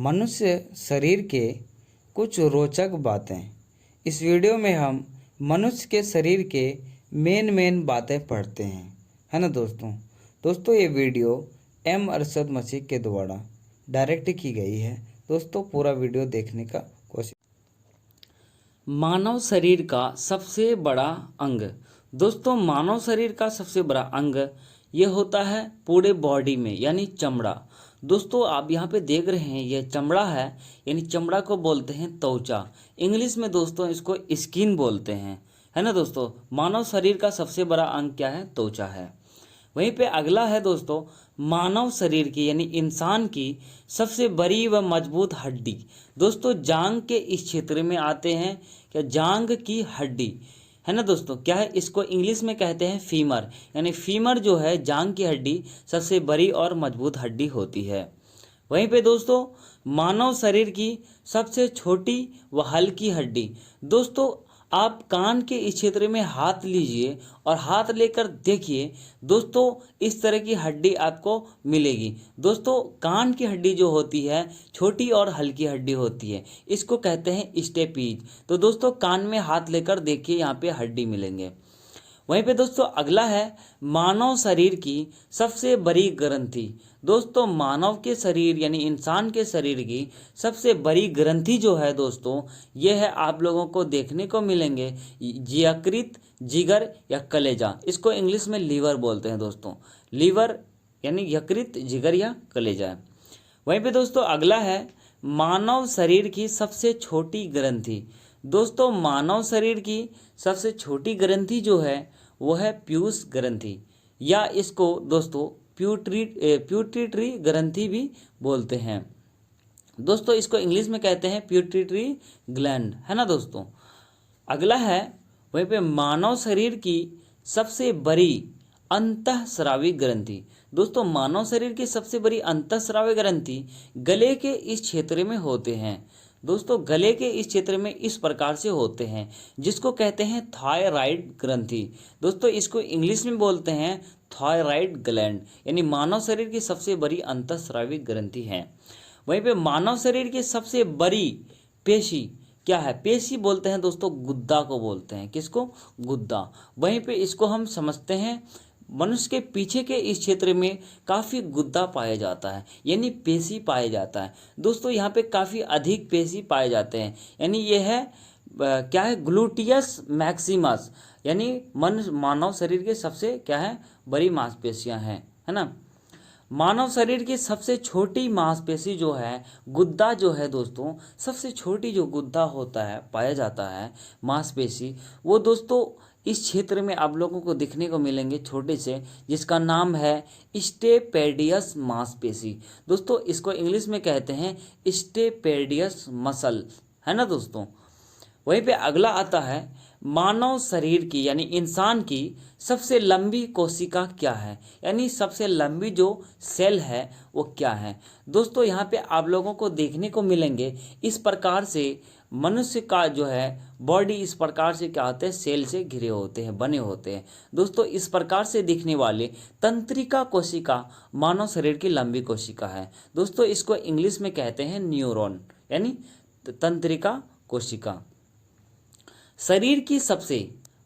मनुष्य शरीर के कुछ रोचक बातें। इस वीडियो में हम मनुष्य के शरीर के मेन बातें पढ़ते हैं, है ना दोस्तों ये वीडियो एम अरशद मसीह के द्वारा डायरेक्ट की गई है। दोस्तों पूरा वीडियो देखने का कोशिश। मानव शरीर का सबसे बड़ा अंग। दोस्तों मानव शरीर का सबसे बड़ा अंग ये होता है पूरे बॉडी में, यानी चमड़ा। दोस्तों आप यहाँ पे देख रहे हैं ये चमड़ा है, यानी चमड़ा को बोलते हैं त्वचा। इंग्लिश में दोस्तों इसको स्किन बोलते हैं, है ना दोस्तों। मानव शरीर का सबसे बड़ा अंग क्या है? त्वचा है। वहीं पे अगला है दोस्तों मानव शरीर की यानी इंसान की सबसे बड़ी व मजबूत हड्डी। दोस्तों जांग के इस क्षेत्र में आते हैं क्या? जांग की हड्डी, है ना दोस्तों। क्या है? इसको इंग्लिश में कहते हैं फीमर, यानी फीमर जो है जांग की हड्डी सबसे बड़ी और मजबूत हड्डी होती है। वहीं पे दोस्तों मानव शरीर की सबसे छोटी व हल्की हड्डी। दोस्तों आप कान के इस क्षेत्र में हाथ लीजिए और हाथ लेकर देखिए दोस्तों, इस तरह की हड्डी आपको मिलेगी। दोस्तों कान की हड्डी जो होती है छोटी और हल्की हड्डी होती है, इसको कहते हैं स्टेपीज। तो दोस्तों कान में हाथ लेकर देखिए, यहाँ पे हड्डी मिलेंगे। वहीं पे दोस्तों अगला है मानव शरीर की सबसे बड़ी ग्रंथि। दोस्तों मानव के शरीर यानी इंसान के शरीर की सबसे बड़ी ग्रंथि जो है दोस्तों, ये है आप लोगों को देखने को मिलेंगे यकृत, जिगर या कलेजा। इसको इंग्लिश में लीवर बोलते हैं दोस्तों। लीवर यानी यकृत, जिगर या कलेजा। वहीं पे दोस्तों अगला है मानव शरीर की सबसे छोटी ग्रंथि। दोस्तों मानव शरीर की सबसे छोटी ग्रंथि जो है वो है पीयूष ग्रंथि, या इसको दोस्तों प्यूटिटरी ग्रंथि भी बोलते हैं। दोस्तों इसको इंग्लिश में कहते हैं प्यूटिटरी ग्लैंड, है ना दोस्तों। अगला है वहीं पे मानव शरीर की सबसे बड़ी अंतःस्रावी ग्रंथि। दोस्तों मानव शरीर की सबसे बड़ी अंतःस्रावी ग्रंथि गले के इस क्षेत्र में होते हैं। दोस्तों गले के इस क्षेत्र में इस प्रकार से होते हैं, जिसको कहते हैं थायराइड ग्रंथि। दोस्तों इसको इंग्लिश में बोलते हैं थायराइड ग्लैंड, यानी मानव शरीर की सबसे बड़ी अंतःस्रावी ग्रंथि है। वहीं पे मानव शरीर की सबसे बड़ी पेशी क्या है? पेशी बोलते हैं दोस्तों गुद्दा को बोलते हैं। किसको? गुद्दा। वहीं पे इसको हम समझते हैं मनुष्य के पीछे के इस क्षेत्र में काफ़ी गुद्दा पाया जाता है, यानी पेशी पाया जाता है। दोस्तों यहाँ पे काफ़ी अधिक पेशी पाए जाते हैं, यानी ये है क्या है? ग्लूटियस मैक्सिमस, यानी मानव शरीर के सबसे क्या है? बड़ी मांसपेशियां हैं, है ना। मानव शरीर की सबसे छोटी मांसपेशी जो है गुद्दा जो है दोस्तों, सबसे छोटी जो गुद्दा होता है पाया जाता है मांसपेशी, वो दोस्तों इस क्षेत्र में आप लोगों को दिखने को मिलेंगे छोटे से, जिसका नाम है स्टेपेडियस मांसपेशी। दोस्तों इसको इंग्लिश में कहते हैं स्टेपेडियस मसल, है ना दोस्तों। वहीं पे अगला आता है मानव शरीर की यानी इंसान की सबसे लंबी कोशिका क्या है, यानी सबसे लंबी जो सेल है वो क्या है। दोस्तों यहाँ पे आप लोगों को देखने को मिलेंगे इस प्रकार से मनुष्य का जो है बॉडी इस प्रकार से क्या होते हैं? सेल से घिरे होते हैं, बने होते हैं। दोस्तों इस प्रकार से दिखने वाले तंत्रिका कोशिका मानव शरीर की लंबी कोशिका है। दोस्तों इसको इंग्लिश में कहते हैं न्यूरॉन, यानी तंत्रिका कोशिका। शरीर की सबसे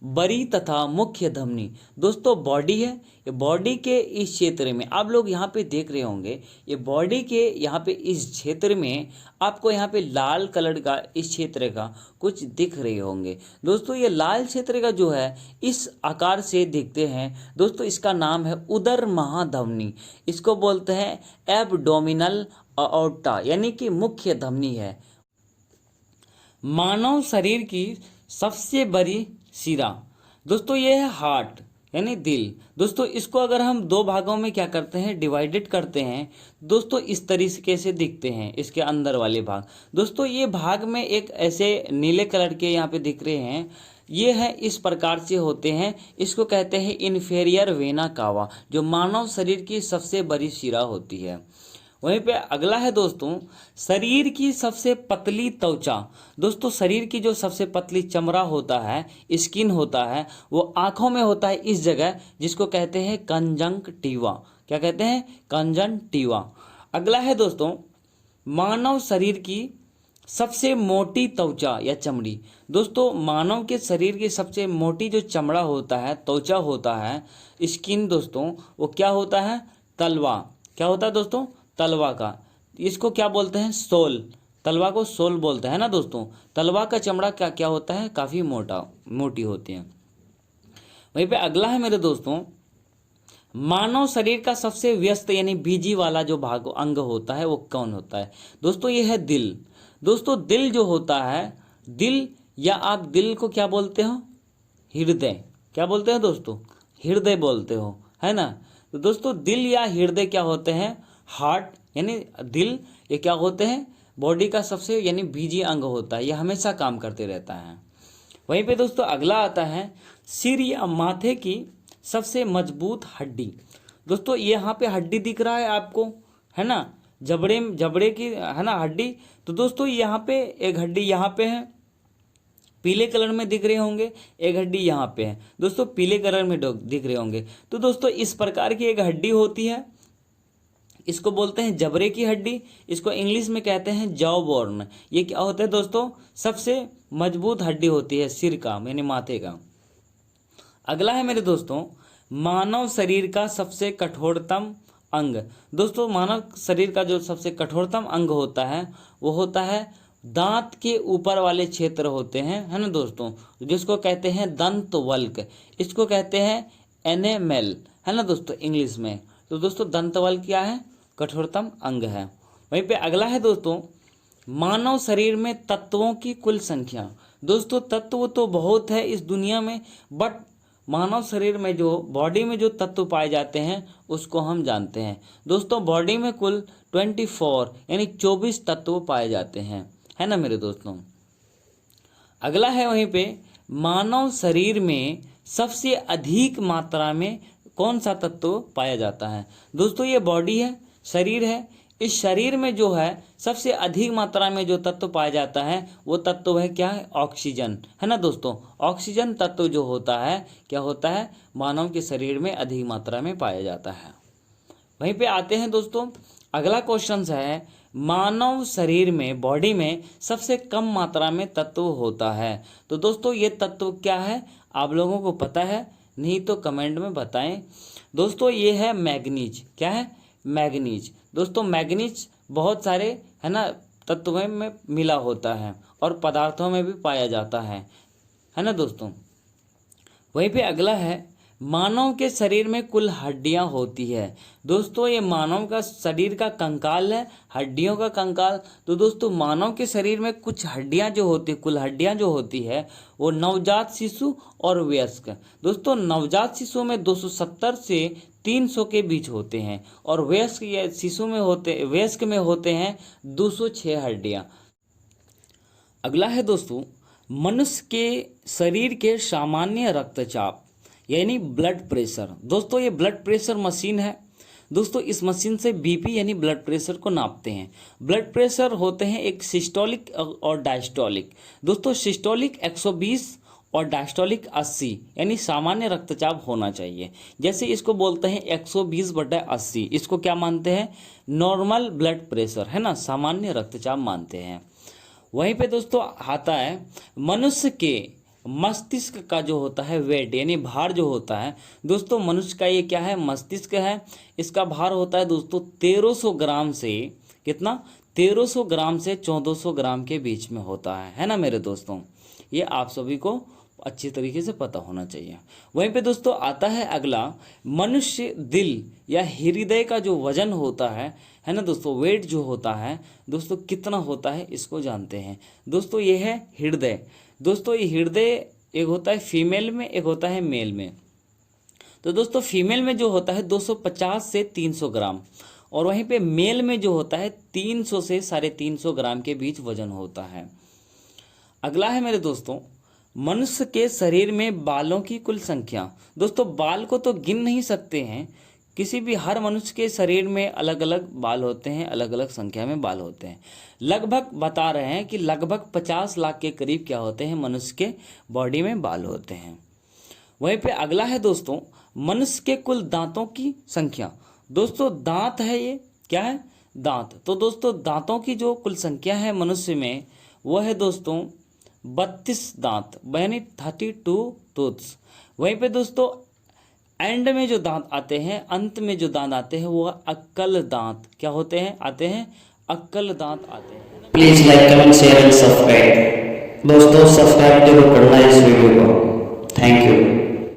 बड़ी तथा मुख्य धमनी दोस्तों बॉडी है। ये बॉडी के इस क्षेत्र में आप लोग यहाँ पे देख रहे होंगे, ये बॉडी के यहाँ पे इस क्षेत्र में आपको यहाँ पे लाल कलर का इस क्षेत्र का कुछ दिख रहे होंगे। दोस्तों ये लाल क्षेत्र का जो है इस आकार से दिखते हैं दोस्तों, इसका नाम है उदर महाधमनी। इसको बोलते हैं एब्डोमिनल अओर्टा, यानी कि मुख्य धमनी है। मानव शरीर की सबसे बड़ी शिरा दोस्तों ये है हार्ट, यानी दिल। दोस्तों इसको अगर हम दो भागों में क्या करते हैं? डिवाइडेड करते हैं। दोस्तों इस तरीके से दिखते हैं इसके अंदर वाले भाग। दोस्तों ये भाग में एक ऐसे नीले कलर के यहाँ पे दिख रहे हैं, ये है इस प्रकार से होते हैं। इसको कहते हैं इन्फेरियर वेना कावा, जो मानव शरीर की सबसे बड़ी शिरा होती है। वहीं पे अगला है दोस्तों शरीर की सबसे पतली त्वचा। दोस्तों शरीर की जो सबसे पतली चमड़ा होता है, स्किन होता है, वो आंखों में होता है इस जगह, जिसको कहते हैं कंजंक्टिवा। क्या कहते हैं? कंजंक्टिवा। अगला है दोस्तों मानव शरीर की सबसे मोटी त्वचा या चमड़ी। दोस्तों मानव के शरीर की सबसे मोटी जो चमड़ा होता है, त्वचा होता है, स्किन दोस्तों, वो क्या होता है? तलवा। क्या होता है दोस्तों? तलवा का। इसको क्या बोलते हैं? सोल। तलवा को सोल बोलते हैं ना दोस्तों। तलवा का चमड़ा क्या क्या होता है? काफ़ी मोटी होती है। वहीं पे अगला है मेरे दोस्तों, मानव शरीर का सबसे व्यस्त यानी बिजी वाला जो भाग अंग होता है वो कौन होता है? दोस्तों ये है दिल। दोस्तों दिल जो होता है, दिल या आप दिल को क्या बोलते हो? हृदय। क्या बोलते हो दोस्तों? हृदय बोलते हो, है ना। तो दोस्तों दिल या हृदय क्या होते हैं? हार्ट यानी दिल, ये क्या होते हैं? बॉडी का सबसे यानी बिजी अंग होता है, यह हमेशा काम करते रहता है। वहीं पे दोस्तों अगला आता है सिर या माथे की सबसे मजबूत हड्डी। दोस्तों ये यहाँ पे हड्डी दिख रहा है आपको, है ना, जबड़े की, है ना, हड्डी। तो दोस्तों यहाँ पे एक हड्डी यहाँ पे है, पीले कलर में दिख रहे होंगे। एक हड्डी यहाँ पे है दोस्तों, पीले कलर में दिख रहे होंगे। तो दोस्तों इस प्रकार की एक हड्डी होती है, इसको बोलते हैं जबड़े की हड्डी। इसको इंग्लिश में कहते हैं जॉ बोन। ये क्या होता है दोस्तों? सबसे मजबूत हड्डी होती है सिर का यानी माथे का। अगला है मेरे दोस्तों, मानव शरीर का सबसे कठोरतम अंग। दोस्तों मानव शरीर का जो सबसे कठोरतम अंग होता है वो होता है दांत के ऊपर वाले क्षेत्र होते हैं, है ना दोस्तों, जिसको कहते हैं दंतवल्क। इसको कहते हैं एनेमेल, है ना दोस्तों, इंग्लिश में। तो दोस्तों दंतवल्क क्या है? कठोरतम अंग है। वहीं पे अगला है दोस्तों, मानव शरीर में तत्वों की कुल संख्या। दोस्तों तत्व तो बहुत है इस दुनिया में, बट मानव शरीर में जो बॉडी में जो तत्व पाए जाते हैं उसको हम जानते हैं। दोस्तों बॉडी में कुल 24 यानी 24 तत्व पाए जाते हैं, है ना मेरे दोस्तों। अगला है वहीं पे, मानव शरीर में सबसे अधिक मात्रा में कौन सा तत्व पाया जाता है? दोस्तों ये बॉडी है, शरीर है। इस शरीर में जो है सबसे अधिक मात्रा में जो तत्व पाया जाता है वो तत्व है क्या है? ऑक्सीजन, है ना दोस्तों। ऑक्सीजन तत्व जो होता है क्या होता है? मानव के शरीर में अधिक मात्रा में पाया जाता है। वहीं पे आते हैं दोस्तों, अगला क्वेश्चन है, मानव शरीर में बॉडी में सबसे कम मात्रा में तत्व होता है। तो दोस्तों ये तत्व क्या है? आप लोगों को पता है? नहीं तो कमेंट में बताएं। दोस्तों ये है मैग्नीज। क्या है? मैग्नीज। दोस्तों मैग्नीज बहुत सारे, है ना, तत्वों में मिला होता है और पदार्थों में भी पाया जाता है ना दोस्तों। वहीं पे अगला है, मानव के शरीर में कुल हड्डियां होती है। दोस्तों ये मानव का शरीर का कंकाल है, हड्डियों का कंकाल। तो दोस्तों मानव के शरीर में कुछ हड्डियां जो होती, कुल हड्डियां जो होती है वो नवजात शिशु और वयस्क। दोस्तों नवजात शिशु में 270 से 300 के बीच होते हैं और वयस्क या शिशु में वयस्क में होते हैं 206 हड्डियां। अगला है दोस्तों, मनुष्य के शरीर के सामान्य रक्तचाप यानी ब्लड प्रेशर। दोस्तों ये ब्लड प्रेशर मशीन है। दोस्तों इस मशीन से बीपी यानी ब्लड प्रेशर को नापते हैं। ब्लड प्रेशर होते हैं एक सिस्टोलिक और डायस्टोलिक। दोस्तों सिस्टोलिक 120 और डायस्टोलिक 80 यानी सामान्य रक्तचाप होना चाहिए। जैसे इसको बोलते हैं 120/80, इसको क्या मानते हैं? नॉर्मल ब्लड प्रेशर, है ना, सामान्य रक्तचाप मानते हैं। वहीं पे दोस्तों आता है, मनुष्य के मस्तिष्क का जो होता है वेट यानी भार जो होता है। दोस्तों मनुष्य का ये क्या है? मस्तिष्क है। इसका भार होता है दोस्तों 1300 ग्राम से, कितना? 1300 ग्राम से 1400 ग्राम के बीच में होता है ना मेरे दोस्तों। ये आप सभी को अच्छी तरीके से पता होना चाहिए। वहीं पे दोस्तों आता है अगला, मनुष्य दिल या हृदय का जो वजन होता है ना दोस्तों, वेट जो होता है दोस्तों कितना होता है इसको जानते हैं। दोस्तों ये है हृदय। दोस्तों ये हृदय एक होता है फीमेल में, एक होता है मेल में। तो दोस्तों फीमेल में जो होता है 250 से 300 ग्राम और वहीं पे मेल में जो होता है 300 से 350 ग्राम के बीच वजन होता है। अगला है मेरे दोस्तों, मनुष्य के शरीर में बालों की कुल संख्या। दोस्तों बाल को तो गिन नहीं सकते हैं, किसी भी हर मनुष्य के शरीर में अलग अलग बाल होते हैं, अलग अलग संख्या में बाल होते हैं। लगभग बता रहे हैं कि लगभग 50 लाख के करीब क्या होते हैं? मनुष्य के बॉडी में बाल होते हैं। वहीं पे अगला है दोस्तों, मनुष्य के कुल दांतों की संख्या। दोस्तों दांत है, ये क्या है? दांत। तो दोस्तों दांतों की जो कुल संख्या है मनुष्य में वह है दोस्तों 32 दांत, यानी 32 टूथ्स। वहीं पे दोस्तों एंड में जो दांत आते हैं, अंत में जो दांत आते हैं वो अक्कल दांत क्या होते हैं, आते हैं अक्कल दांत आते हैं। Please like comment share and subscribe. दोस्तों सब्सक्राइब जरूर करना इस वीडियो को। Thank you.